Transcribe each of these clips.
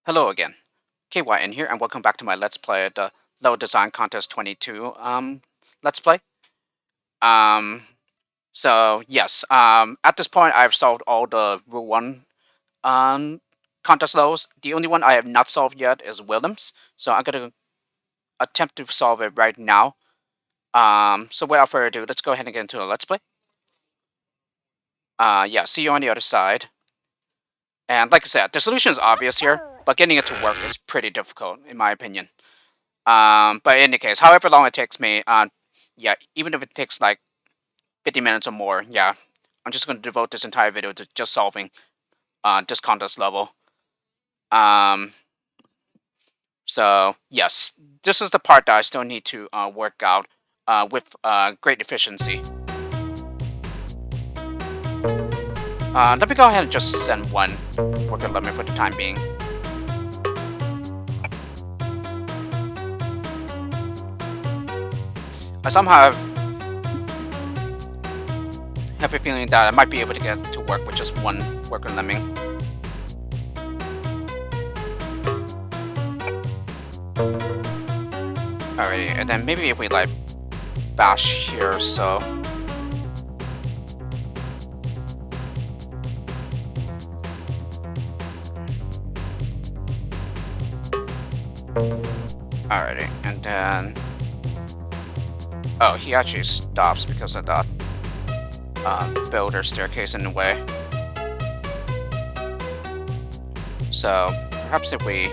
Hello again, KYN here, and welcome back to my Let's Play at the Level Design Contest 22 Let's Play. Um, so yes, at this point I've solved all the Rule 1 contest levels. The only one I have not solved yet is WillLem's, so I'm gonna attempt to solve it right now. So without further ado, let's go ahead and get into the Let's Play. Yeah, see you on the other side. And like I said, the solution is obvious here, but getting it to work is pretty difficult, in my opinion. But in any case, however long it takes me, yeah, even if it takes like 50 minutes or more, yeah, I'm just going to devote this entire video to just solving this contest level. So yes, this is the part that I still need to work out with great efficiency. Let me go ahead and just send one worker limit for the time being. I somehow have a feeling that I might be able to get to work with just one worker lemming. Alrighty, and then maybe if we like bash here, so. Alrighty, and then. Oh, he actually stops because of that builder staircase in the way. So perhaps if we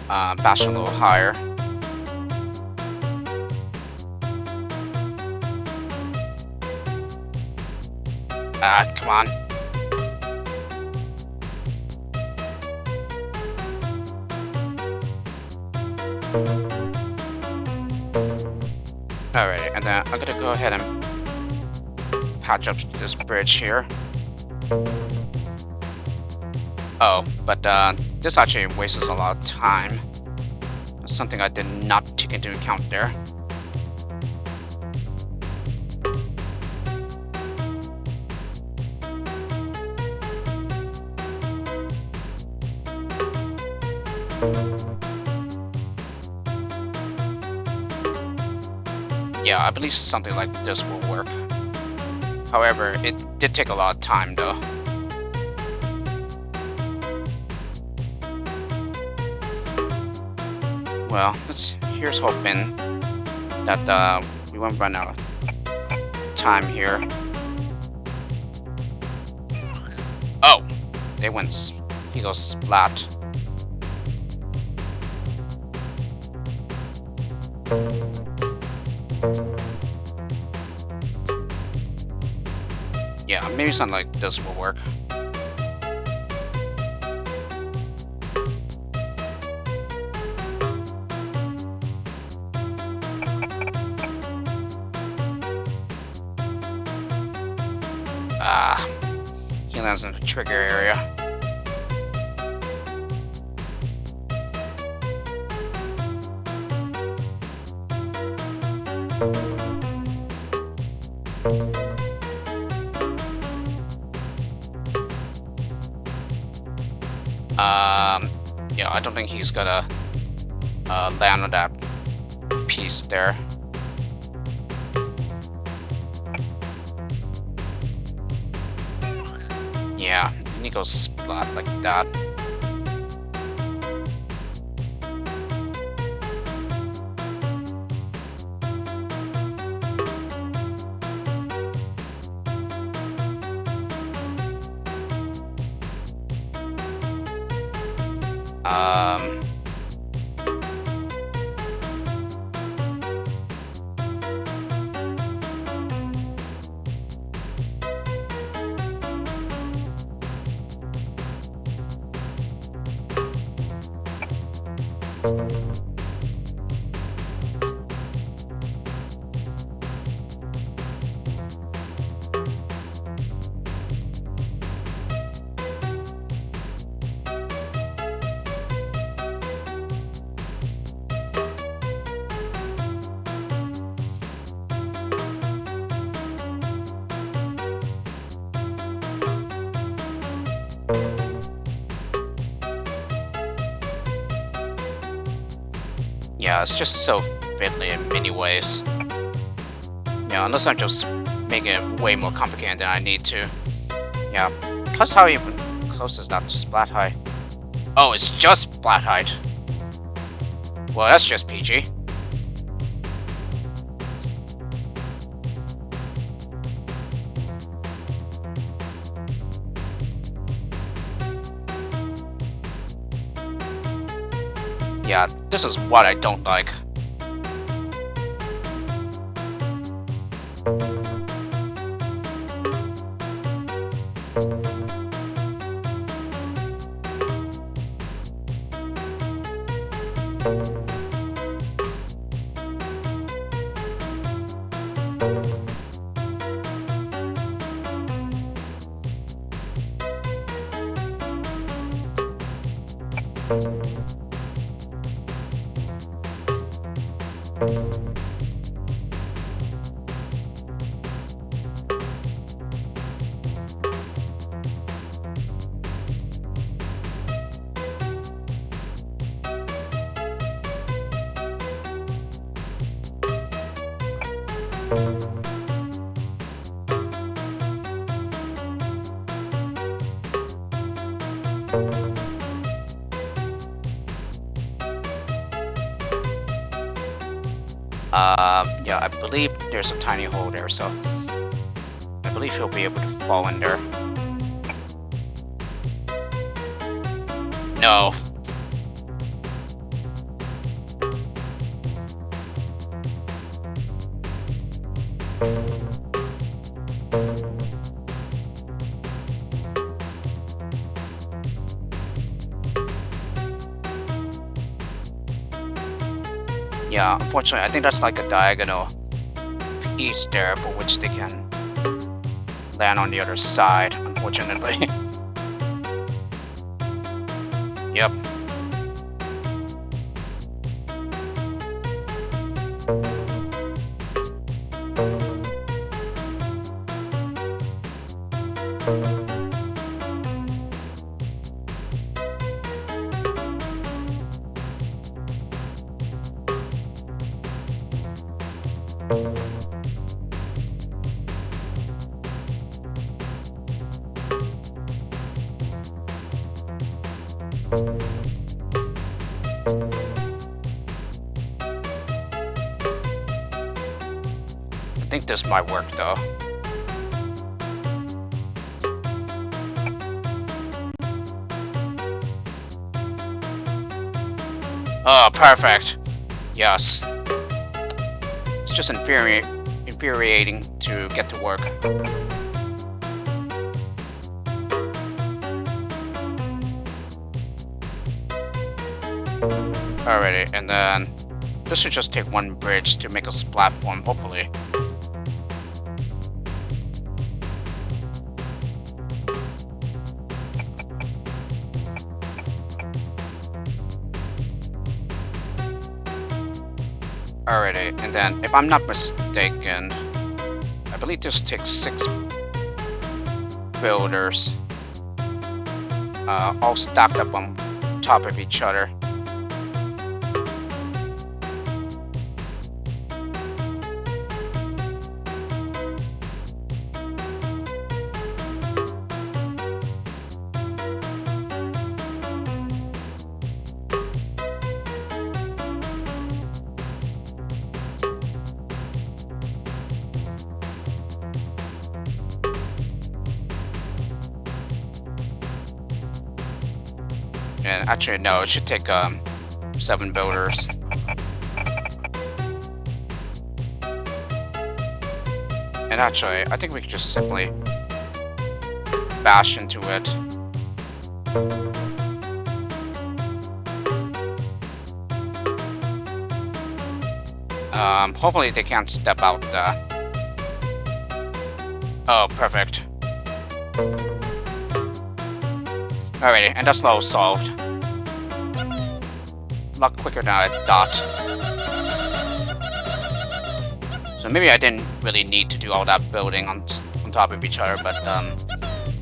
bash a little higher. Come on. Alright, and then I'm gonna go ahead and patch up this bridge here. Oh, but this actually wastes a lot of time. That's something I did not take into account there. Yeah, I believe something like this will work. However, it did take a lot of time though. Well, here's hoping that we won't run out of time here. Oh! He goes splat. Yeah, maybe something like this will work. He lands in the trigger area. Yeah, I don't think he's gonna land on that piece there. Yeah, and he goes splat like that. Yeah, it's just so fiddly in many ways. Yeah, unless I'm just making it way more complicated than I need to. Yeah. Plus, how even close is that to splat height? Oh, it's just splat height. Well, that's just PG. Yeah, this is what I don't like. Yeah, I believe there's a tiny hole there, so I believe he'll be able to fall in there. No. Yeah, unfortunately, I think that's like a diagonal piece there for which they can land on the other side, unfortunately. Yep. I think this might work though. Oh, perfect. Yes. It's just infuriating to get to work. Alrighty, and then this should just take one bridge to make a platform, hopefully. Alrighty, and then if I'm not mistaken, I believe this takes 6 builders, all stacked up on top of each other. And actually, no, it should take 7 builders. And actually, I think we could just simply bash into it. Hopefully they can't step out the... Oh, perfect. Alrighty, and that's level solved. A lot quicker than I thought. So maybe I didn't really need to do all that building on top of each other, but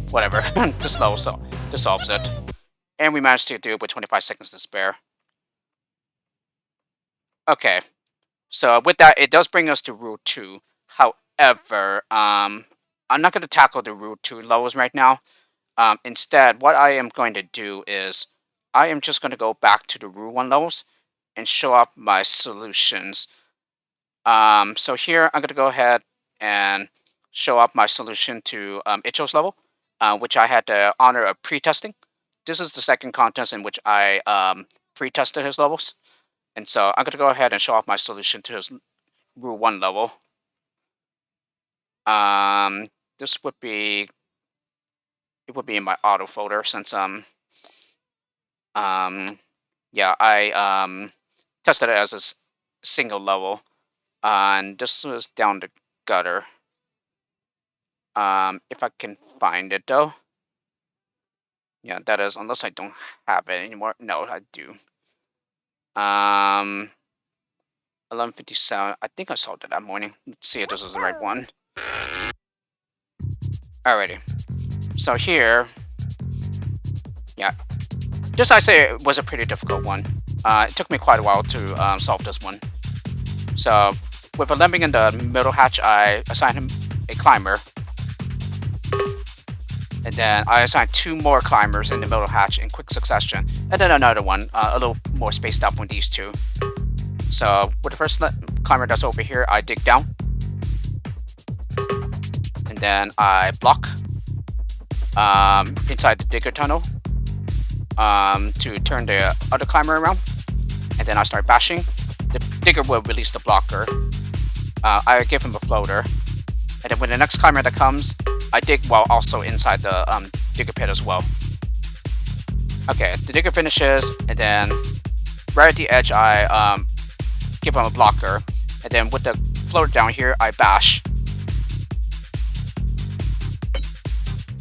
whatever. This solves it. And we managed to do it with 25 seconds to spare. Okay, so with that, it does bring us to Rule 2. However, I'm not going to tackle the Rule 2 levels right now. Instead, what I am going to do is I am just going to go back to the Rule 1 levels and show off my solutions. So here, I'm going to go ahead and show off my solution to Icho's level, which I had the honor of pre-testing. This is the second contest in which I pre-tested his levels. And so I'm going to go ahead and show off my solution to his Rule 1 level. This would be, it would be in my auto folder since, yeah, I tested it as a single level. And this was down the gutter. If I can find it though. Yeah, that is, unless I don't have it anymore. No, I do. 11:57. I think I solved it that morning. Let's see if this is the right one. Alrighty. So here, yeah, just I say it was a pretty difficult one. It took me quite a while to solve this one. So with a lemming in the middle hatch, I assigned him a climber. And then I assigned 2 more climbers in the middle hatch in quick succession. And then another one, a little more spaced out from these 2. So with the first climber that's over here, I dig down. And then I block inside the digger tunnel to turn the other climber around. And then I start bashing. The digger will release the blocker. I give him a floater. And then when the next climber that comes, I dig while also inside the digger pit as well. Okay, the digger finishes, and then right at the edge, I give him a blocker. And then with the floater down here, I bash.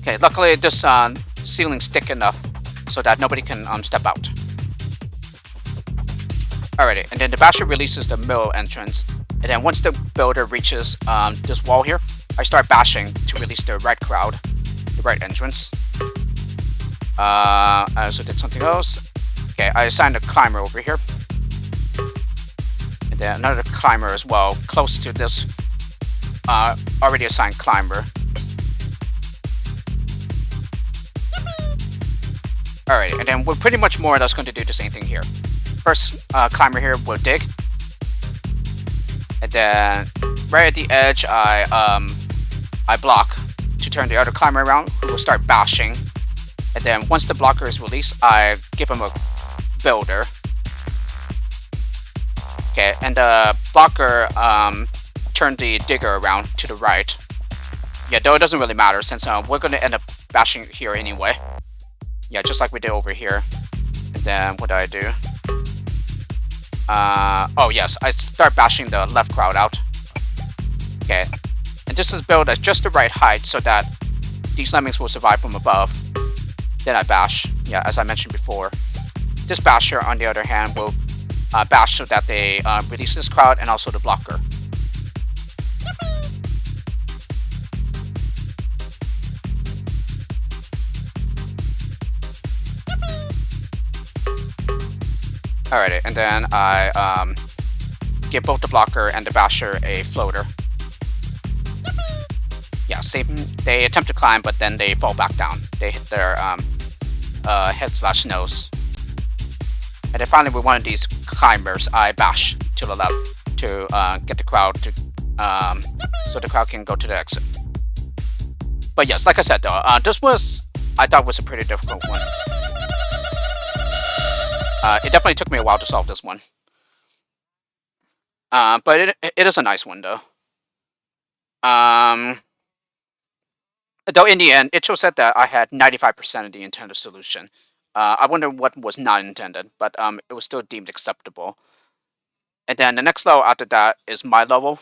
Okay, luckily this ceiling's thick enough so that nobody can step out. Alrighty, and then the basher releases the middle entrance. And then once the builder reaches this wall here, I start bashing to release the right crowd, the right entrance. I also did something else. Okay, I assigned a climber over here. And then another climber as well, close to this already assigned climber. Alright, and then we're pretty much more or less going to do the same thing here. First climber here will dig. And then right at the edge, I block to turn the other climber around, who will start bashing. And then once the blocker is released, I give him a builder. Okay, and the blocker turned the digger around to the right. Yeah, though it doesn't really matter since we're going to end up bashing here anyway. Yeah, just like we did over here. And then what do I do? Oh yes, I start bashing the left crowd out. Okay, and this is built at just the right height so that these lemmings will survive from above. Then I bash, yeah, as I mentioned before. This basher, on the other hand, will bash so that they release this crowd and also the blocker. Alrighty, and then I give both the blocker and the basher a floater. Yeah, same. They attempt to climb, but then they fall back down. They hit their head/nose. And then finally, with one of these climbers, I bash to the left to get the crowd to, so the crowd can go to the exit. But yes, like I said though, this was, I thought was a pretty difficult one. It definitely took me a while to solve this one. But it is a nice one though. Though in the end, Icho said that I had 95% of the intended solution. I wonder what was not intended, but it was still deemed acceptable. And then the next level after that is my level.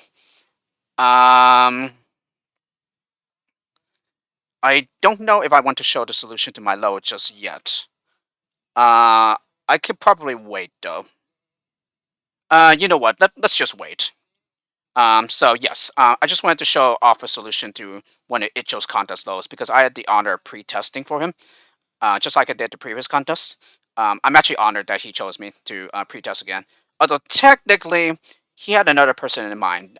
I don't know if I want to show the solution to my level just yet. I could probably wait though. You know what? Let's just wait. So yes, I just wanted to show off a solution to one of Icho's contest levels because I had the honor of pre-testing for him, just like I did the previous contest. I'm actually honored that he chose me to pre-test again. Although technically, he had another person in mind.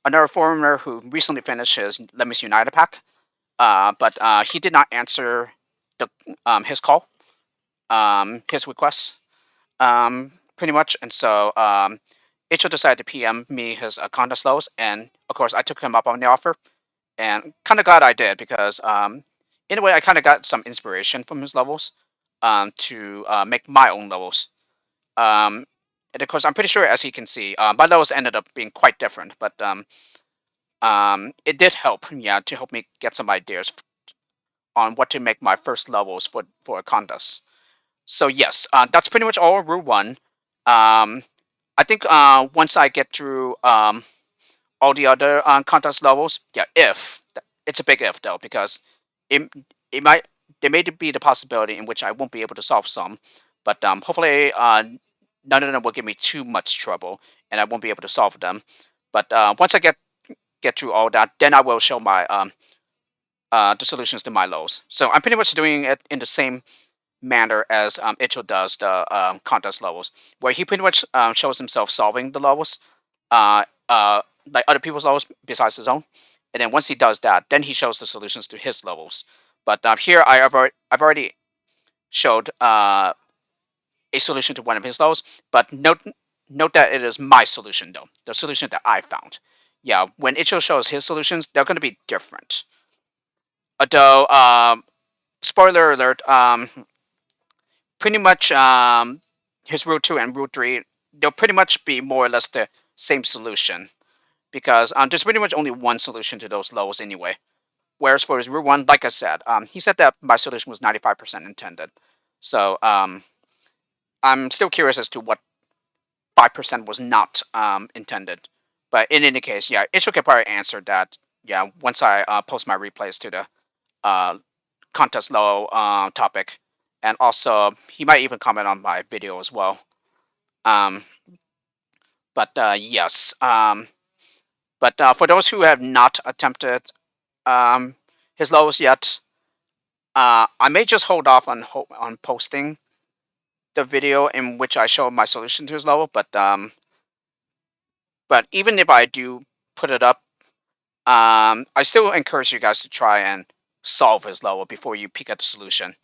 Another foreigner who recently finished his Let Me United pack. But he did not answer the his call, his request, pretty much. And so Icho decided to PM me his contest levels, and of course I took him up on the offer, and kind of glad I did because in a way I kind of got some inspiration from his levels to make my own levels. And of course, I'm pretty sure, as you can see, my levels ended up being quite different, but it did help, yeah, to help me get some ideas on what to make my first levels for a contest. So yes, that's pretty much all rule one. Um, I think once I get through all the other contest levels, yeah, if it's a big if though, because it it might there may be the possibility in which I won't be able to solve some, but hopefully none of them will give me too much trouble, and I won't be able to solve them. But once I get through all that, then I will show my the solutions to my lows. So I'm pretty much doing it in the same manner as Icho does the contest levels, where he pretty much shows himself solving the levels, uh, uh, like other people's levels besides his own. And then once he does that, then he shows the solutions to his levels. But here I've already showed a solution to one of his levels. But note that it is my solution though, the solution that I found. Yeah, when Icho shows his solutions, they're going to be different. Although, spoiler alert, pretty much his Route 2 and Route 3, they'll pretty much be more or less the same solution. Because there's pretty much only one solution to those lows anyway. Whereas for his Route 1, like I said, he said that my solution was 95% intended. So I'm still curious as to what 5% was not intended. But in any case, yeah, Icho can probably answer that. Yeah, once I post my replays to the uh, contest low topic, and also he might even comment on my video as well. Um, but yes, but for those who have not attempted his lows yet, I may just hold off on posting the video in which I show my solution to his level. But even if I do put it up, I still encourage you guys to try and solve his level before you peek at the solution.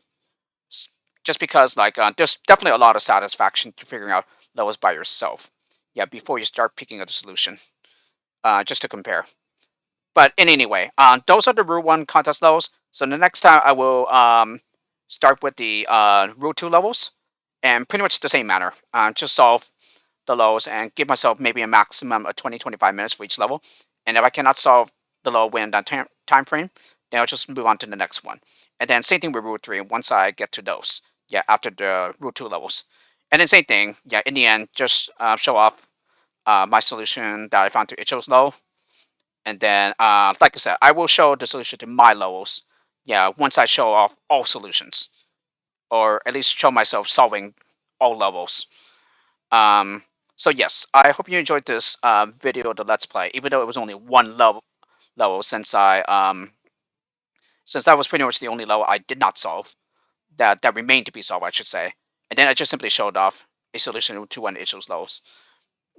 Just because, like, there's definitely a lot of satisfaction to figuring out levels by yourself. Yeah, before you start picking at the solution, just to compare. But in any way, those are the Rule 1 contest levels. So the next time I will start with the Rule 2 levels, and pretty much the same manner. Just solve the levels and give myself maybe a maximum of 20-25 minutes for each level. And if I cannot solve the level within that time frame, then I'll just move on to the next one. And then same thing with Rule 3 once I get to those. Yeah, after the Rule 2 levels. And then same thing, yeah, in the end, just show off my solution that I found to Icho's level. And then, like I said, I will show the solution to my levels. Yeah, once I show off all solutions, or at least show myself solving all levels. Um, so yes, I hope you enjoyed this video of the Let's Play, even though it was only one level since that was pretty much the only level I did not solve that remained to be solved, I should say. And then I just simply showed off a solution to one of Icho's levels.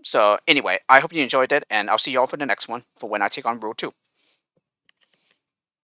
So anyway, I hope you enjoyed it, and I'll see you all for the next one for when I take on Rule 2.